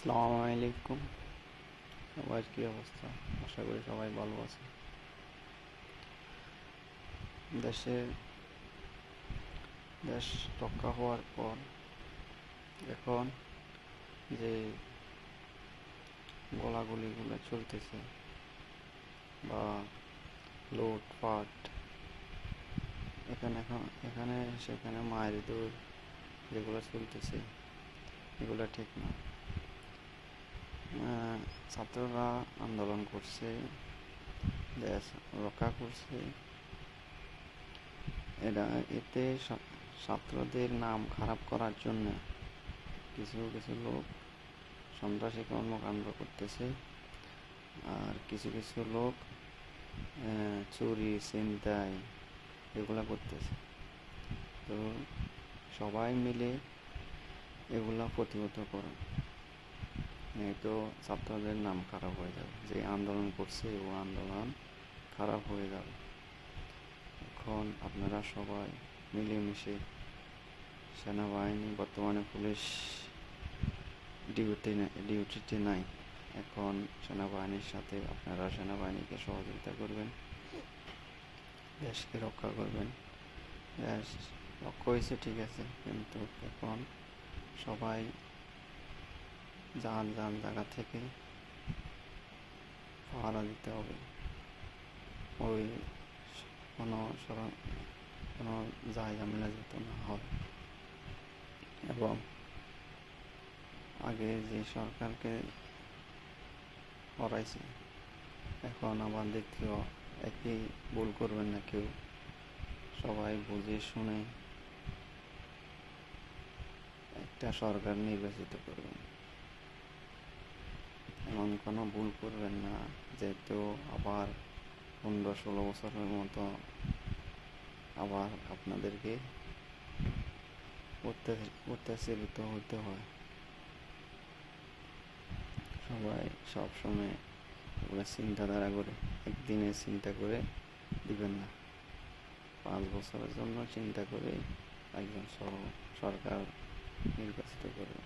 আসসালামু আলাইকুম। সবার কী অবস্থা? আশা করি সবাই ভালো আছে। দেশের দেশ রক্ষা হওয়ার পর এখন যে গোলাগুলিগুলো চলতেছে বা লুটপাট, এখানে সেখানে মায়ের দৌড় যেগুলো চলতেছে এগুলো ঠিক না। ছাত্ররা আন্দোলন করছে, দেশ রক্ষা করছে, এতে ছাত্রদের নাম খারাপ করার জন্য কিছু কিছু লোক সন্ত্রাসী কর্মকাণ্ড করতেছে, আর কিছু কিছু লোক চুরি ছিনতাই এগুলা করতেছে। তো সবাই মিলে এগুলা প্রতিহত করে, তো ছাত্রদের নাম খারাপ হয়ে যাবে। যে আন্দোলন করছে ও আন্দোলন খারাপ হয়ে যাবে। এখন আপনারা সবাই মিলেমিশে, সেনাবাহিনী বর্তমানে পুলিশ ডিউটিতে নাই, এখন সেনাবাহিনীর সাথে আপনারা সেনাবাহিনীকে সহযোগিতা করবেন, দেশকে রক্ষা করবেন। দেশ রক্ষা হয়েছে ঠিক আছে, কিন্তু এখন সবাই যার যার জায়গা থেকে পাহারা দিতে হবে। ওই কোনো কোনো ঝামেলা যাতে না হয়। এবং আগে যে সরকারকে হরাইছে, এখন আবার দ্বিতীয় একই ভুল করবেন না কেউ। সবাই বুঝে শুনে একটা সরকার নির্বাচিত করবেন, এমন কোনো ভুল করবেন না যেহেতু আবার 15-16 বছরের মতো আবার আপনাদেরকে অত্যাচারিত হতে হয়। সবাই সবসময় ওগুলো চিন্তাধারা করে একদিনে চিন্তা করে দিবেন না, 5 বছরের জন্য চিন্তা করে একজন সরকার নির্বাচিত করবেন।